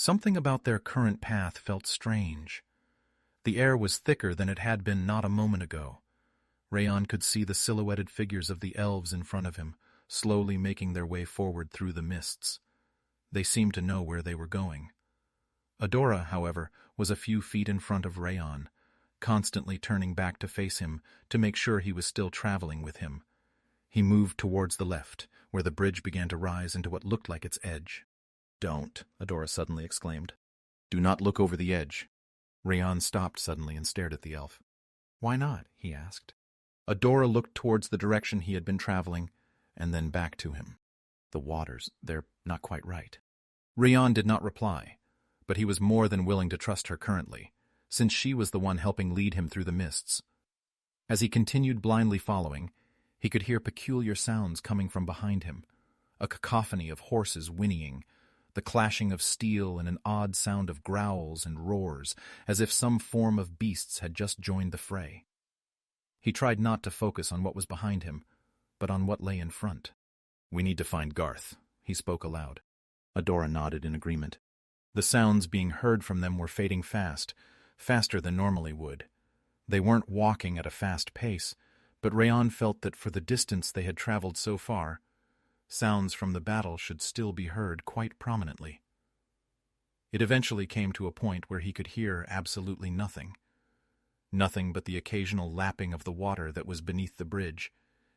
Something about their current path felt strange. The air was thicker than it had been not a moment ago. Rian could see the silhouetted figures of the elves in front of him, slowly making their way forward through the mists. They seemed to know where they were going. Adora, however, was a few feet in front of Rian, constantly turning back to face him to make sure he was still traveling with him. He moved towards the left, where the bridge began to rise into what looked like its edge. "Don't," Adora suddenly exclaimed. "Do not look over the edge." Rian stopped suddenly and stared at the elf. "Why not?" he asked. Adora looked towards the direction he had been traveling, and then back to him. "The waters, they're not quite right." Rian did not reply, but he was more than willing to trust her currently, since she was the one helping lead him through the mists. As he continued blindly following, he could hear peculiar sounds coming from behind him, a cacophony of horses whinnying, the clashing of steel and an odd sound of growls and roars, as if some form of beasts had just joined the fray. He tried not to focus on what was behind him, but on what lay in front. "We need to find Garth," he spoke aloud. Adora nodded in agreement. The sounds being heard from them were fading fast, faster than normally would. They weren't walking at a fast pace, but Rian felt that for the distance they had traveled so far, sounds from the battle should still be heard quite prominently. It eventually came to a point where he could hear absolutely nothing. Nothing but the occasional lapping of the water that was beneath the bridge,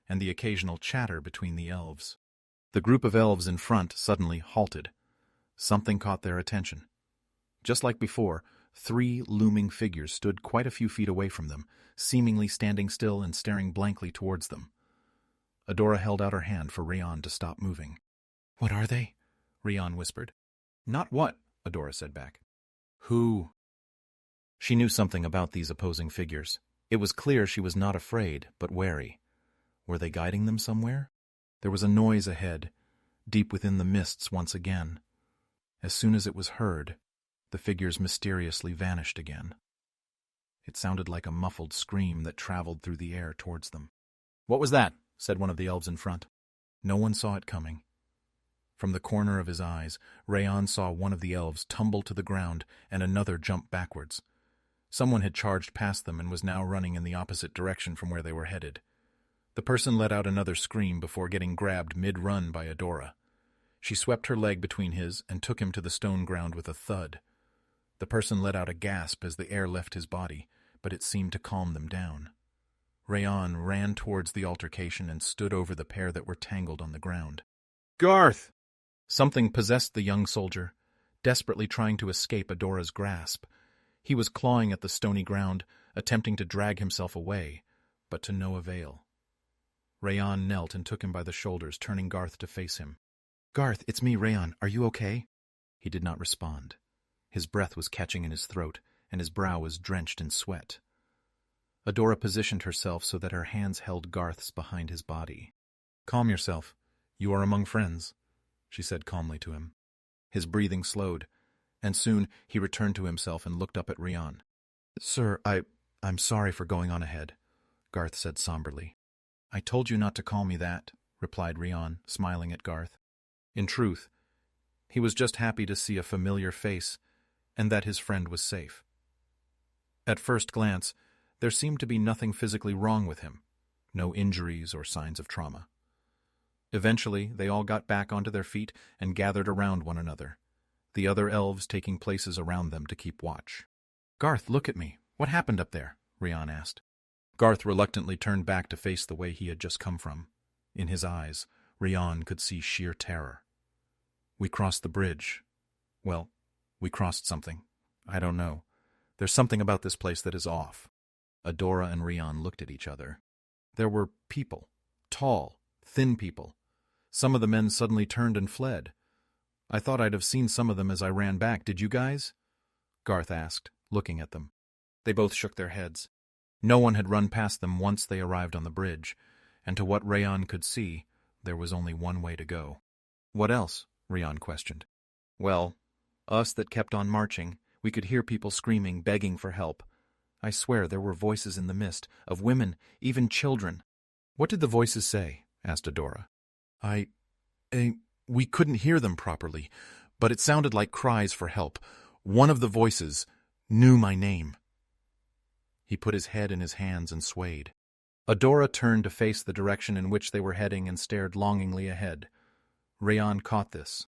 and the occasional chatter between the elves. The group of elves in front suddenly halted. Something caught their attention. Just like before, 3 looming figures stood quite a few feet away from them, seemingly standing still and staring blankly towards them. Adora held out her hand for Rian to stop moving. "What are they?" Rian whispered. "Not what," Adora said back. "Who?" She knew something about these opposing figures. It was clear she was not afraid, but wary. Were they guiding them somewhere? There was a noise ahead, deep within the mists once again. As soon as it was heard, the figures mysteriously vanished again. It sounded like a muffled scream that traveled through the air towards them. "What was that?" said one of the elves in front. No one saw it coming. From the corner of his eyes, Rian saw one of the elves tumble to the ground and another jump backwards. Someone had charged past them and was now running in the opposite direction from where they were headed. The person let out another scream before getting grabbed mid-run by Adora. She swept her leg between his and took him to the stone ground with a thud. The person let out a gasp as the air left his body, but it seemed to calm them down. Rian ran towards the altercation and stood over the pair that were tangled on the ground. "Garth!" Something possessed the young soldier, desperately trying to escape Adora's grasp. He was clawing at the stony ground, attempting to drag himself away, but to no avail. Rian knelt and took him by the shoulders, turning Garth to face him. "Garth, it's me, Rian. Are you okay?" He did not respond. His breath was catching in his throat, and his brow was drenched in sweat. Adora positioned herself so that her hands held Garth's behind his body. "Calm yourself. You are among friends," she said calmly to him. His breathing slowed, and soon he returned to himself and looked up at Rian. "Sir, I'm sorry for going on ahead," Garth said somberly. "I told you not to call me that," replied Rian, smiling at Garth. In truth, he was just happy to see a familiar face and that his friend was safe. At first glance, there seemed to be nothing physically wrong with him, no injuries or signs of trauma. Eventually, they all got back onto their feet and gathered around one another, the other elves taking places around them to keep watch. "Garth, look at me. What happened up there?" Rian asked. Garth reluctantly turned back to face the way he had just come from. In his eyes, Rian could see sheer terror. "We crossed the bridge. Well, we crossed something. I don't know. There's something about this place that is off." Adora and Rian looked at each other. There were people. Tall, thin people. Some of the men suddenly turned and fled. "I thought I'd have seen some of them as I ran back. Did you guys?" Garth asked, looking at them. They both shook their heads. No one had run past them once they arrived on the bridge, and to what Rian could see, there was only one way to go. "What else?" Rian questioned. "Well, us that kept on marching, we could hear people screaming, begging for help. I swear there were voices in the mist, of women, even children." "What did the voices say?" asked Adora. We couldn't hear them properly, but it sounded like cries for help. One of the voices knew my name. He put his head in his hands and swayed. Adora turned to face the direction in which they were heading and stared longingly ahead. Rian caught this.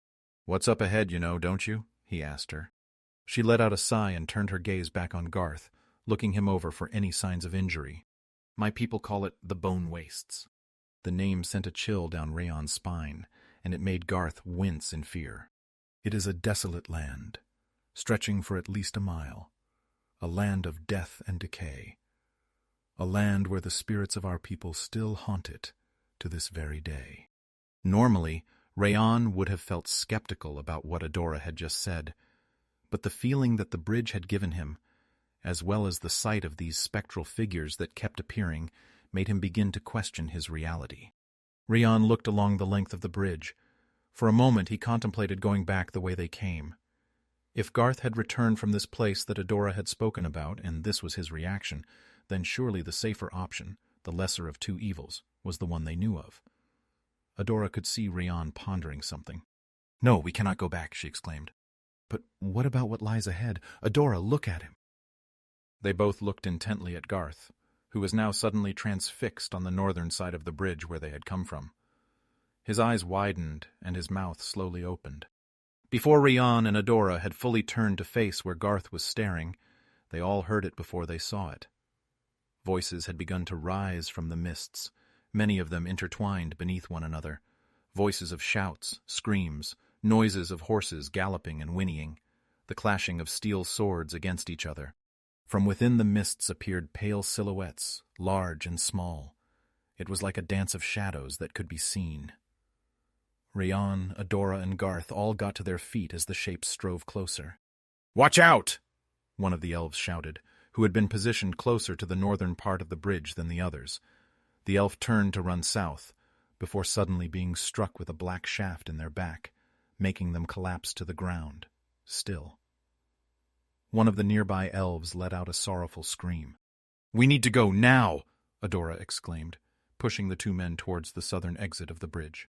"What's up ahead, don't you?" he asked her. She let out a sigh and turned her gaze back on Garth, looking him over for any signs of injury. "My people call it the Bone Wastes." The name sent a chill down Rian's spine, and it made Garth wince in fear. "It is a desolate land, stretching for at least a mile, a land of death and decay, a land where the spirits of our people still haunt it to this very day." Normally, Rian would have felt skeptical about what Adora had just said, but the feeling that the bridge had given him, as well as the sight of these spectral figures that kept appearing, made him begin to question his reality. Rian looked along the length of the bridge. For a moment he contemplated going back the way they came. If Garth had returned from this place that Adora had spoken about, and this was his reaction, then surely the safer option, the lesser of two evils, was the one they knew of. Adora could see Rian pondering something. "No, we cannot go back," she exclaimed. "But what about what lies ahead? Adora, look at him." They both looked intently at Garth, who was now suddenly transfixed on the northern side of the bridge where they had come from. His eyes widened and his mouth slowly opened. Before Rian and Adora had fully turned to face where Garth was staring, they all heard it before they saw it. Voices had begun to rise from the mists, many of them intertwined beneath one another. Voices of shouts, screams, noises of horses galloping and whinnying, the clashing of steel swords against each other. From within the mists appeared pale silhouettes, large and small. It was like a dance of shadows that could be seen. Rian, Adora, and Garth all got to their feet as the shapes strove closer. "Watch out!" one of the elves shouted, who had been positioned closer to the northern part of the bridge than the others. The elf turned to run south, before suddenly being struck with a black shaft in their back, making them collapse to the ground, still. One of the nearby elves let out a sorrowful scream. "We need to go now!" Adora exclaimed, pushing the two men towards the southern exit of the bridge.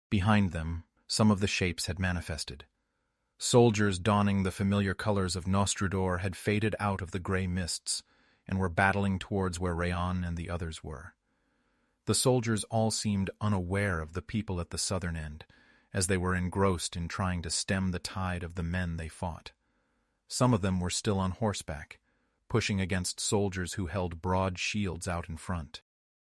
Behind them, some of the shapes had manifested. Soldiers donning the familiar colors of Nostrudor had faded out of the gray mists and were battling towards where Rian and the others were. The soldiers all seemed unaware of the people at the southern end, as they were engrossed in trying to stem the tide of the men they fought. Some of them were still on horseback, pushing against soldiers who held broad shields out in front.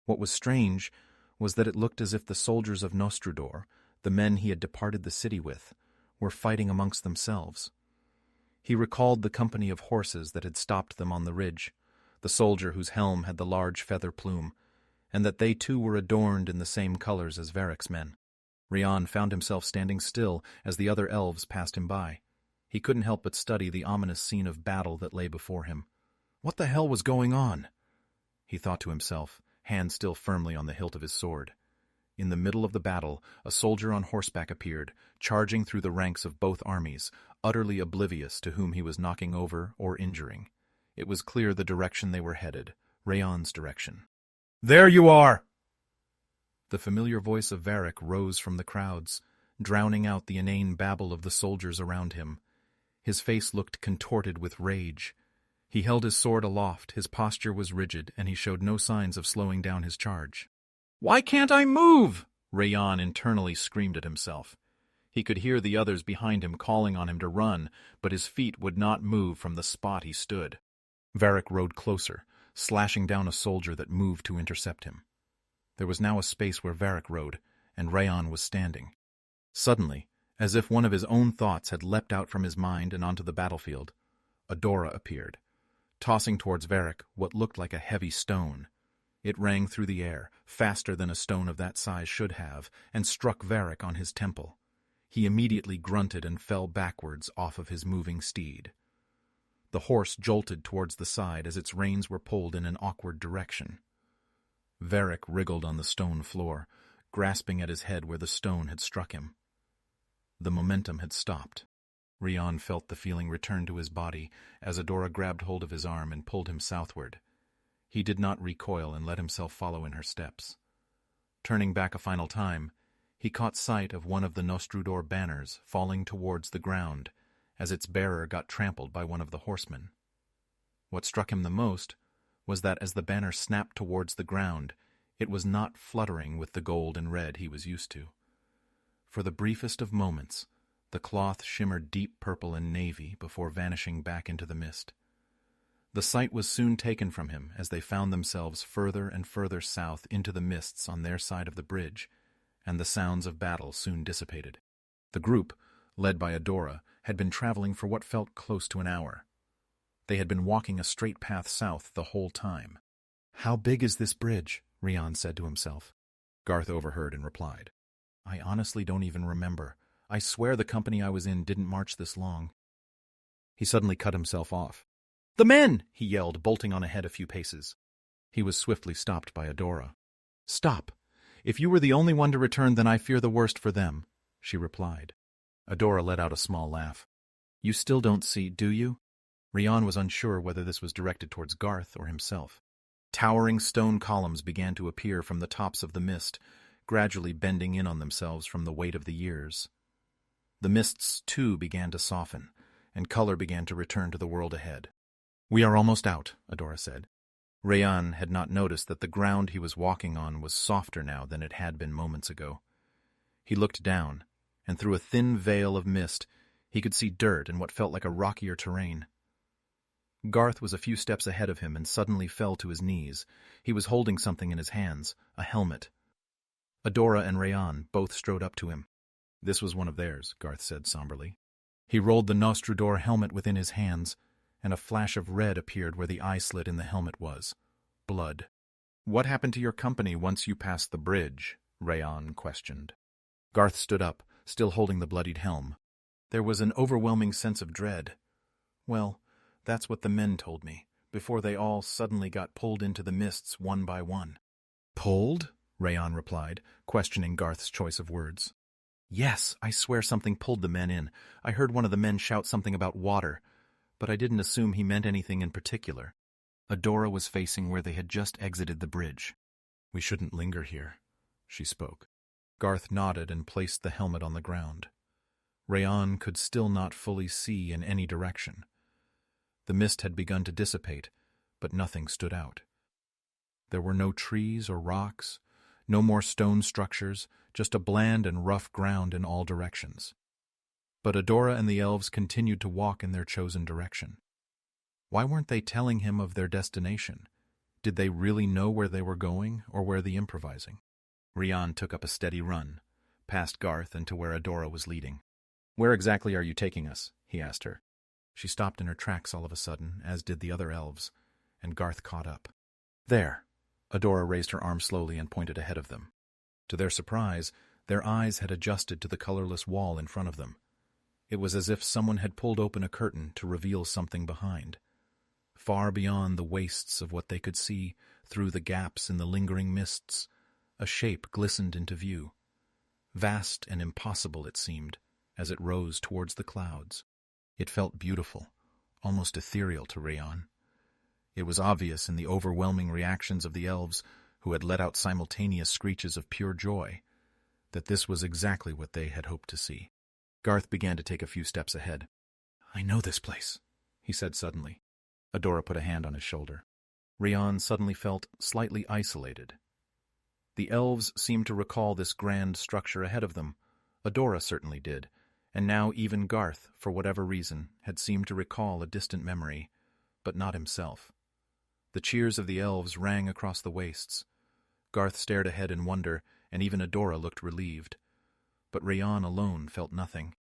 What was strange was that it looked as if the soldiers of Nostrudor, the men he had departed the city with, were fighting amongst themselves. He recalled the company of horses that had stopped them on the ridge, the soldier whose helm had the large feather plume, and that they too were adorned in the same colors as Varric's men. Rian found himself standing still as the other elves passed him by. He couldn't help but study the ominous scene of battle that lay before him. What the hell was going on? He thought to himself, hand still firmly on the hilt of his sword. In the middle of the battle, a soldier on horseback appeared, charging through the ranks of both armies, utterly oblivious to whom he was knocking over or injuring. It was clear the direction they were headed, Rian's direction. "There you are!" The familiar voice of Varric rose from the crowds, drowning out the inane babble of the soldiers around him. His face looked contorted with rage. He held his sword aloft, his posture was rigid, and he showed no signs of slowing down his charge. "Why can't I move?" Rian internally screamed at himself. He could hear the others behind him calling on him to run, but his feet would not move from the spot he stood. Varric rode closer, slashing down a soldier that moved to intercept him. There was now a space where Varric rode, and Rian was standing. Suddenly, as if one of his own thoughts had leapt out from his mind and onto the battlefield, Adora appeared, tossing towards Varric what looked like a heavy stone. It rang through the air, faster than a stone of that size should have, and struck Varric on his temple. He immediately grunted and fell backwards off of his moving steed. The horse jolted towards the side as its reins were pulled in an awkward direction. Varric wriggled on the stone floor, grasping at his head where the stone had struck him. The momentum had stopped. Rian felt the feeling return to his body as Adora grabbed hold of his arm and pulled him southward. He did not recoil and let himself follow in her steps. Turning back a final time, He caught sight of one of the Nostrudor banners falling towards the ground as its bearer got trampled by one of the horsemen. What struck him the most was that as the banner snapped towards the ground, it was not fluttering with the gold and red he was used to. For the briefest of moments, the cloth shimmered deep purple and navy before vanishing back into the mist. The sight was soon taken from him as they found themselves further and further south into the mists on their side of the bridge, and the sounds of battle soon dissipated. The group, led by Adora, had been traveling for what felt close to an hour. They had been walking a straight path south the whole time. "How big is this bridge?" Rian said to himself. Garth overheard and replied, "I honestly don't even remember. I swear the company I was in didn't march this long." He suddenly cut himself off. "The men!" he yelled, bolting on ahead a few paces. He was swiftly stopped by Adora. "Stop. If you were the only one to return, then I fear the worst for them," she replied. Adora let out a small laugh. "You still don't see, do you?" Rian was unsure whether this was directed towards Garth or himself. Towering stone columns began to appear from the tops of the mist, gradually bending in on themselves from the weight of the years. The mists, too, began to soften, and color began to return to the world ahead. "We are almost out," Adora said. Rian had not noticed that the ground he was walking on was softer now than it had been moments ago. He looked down, and through a thin veil of mist, he could see dirt and what felt like a rockier terrain. Garth was a few steps ahead of him and suddenly fell to his knees. He was holding something in his hands, a helmet. Adora and Rian both strode up to him. "This was one of theirs," Garth said somberly. He rolled the Nostrudor helmet within his hands, and a flash of red appeared where the eye slit in the helmet was. Blood. "What happened to your company once you passed the bridge?" Rian questioned. Garth stood up, still holding the bloodied helm. There was an overwhelming sense of dread. "Well, that's what the men told me, before they all suddenly got pulled into the mists one by one." "Pulled?" Rian replied, questioning Garth's choice of words. "Yes, I swear something pulled the men in. I heard one of the men shout something about water, but I didn't assume he meant anything in particular." Adora was facing where they had just exited the bridge. "We shouldn't linger here," she spoke. Garth nodded and placed the helmet on the ground. Rian could still not fully see in any direction. The mist had begun to dissipate, but nothing stood out. There were no trees or rocks, no more stone structures, just a bland and rough ground in all directions. But Adora and the elves continued to walk in their chosen direction. Why weren't they telling him of their destination? Did they really know where they were going, or were they improvising? Rian took up a steady run, past Garth and to where Adora was leading. "Where exactly are you taking us?" he asked her. She stopped in her tracks all of a sudden, as did the other elves, and Garth caught up. "There." Adora raised her arm slowly and pointed ahead of them. To their surprise, their eyes had adjusted to the colorless wall in front of them. It was as if someone had pulled open a curtain to reveal something behind. Far beyond the wastes of what they could see, through the gaps in the lingering mists, a shape glistened into view. Vast and impossible it seemed, as it rose towards the clouds. It felt beautiful, almost ethereal to Rian. It was obvious in the overwhelming reactions of the elves, who had let out simultaneous screeches of pure joy, that this was exactly what they had hoped to see. Garth began to take a few steps ahead. "I know this place," he said suddenly. Adora put a hand on his shoulder. Rian suddenly felt slightly isolated. The elves seemed to recall this grand structure ahead of them. Adora certainly did, and now even Garth, for whatever reason, had seemed to recall a distant memory, but not himself. The cheers of the elves rang across the wastes. Garth stared ahead in wonder, and even Adora looked relieved. But Rian alone felt nothing.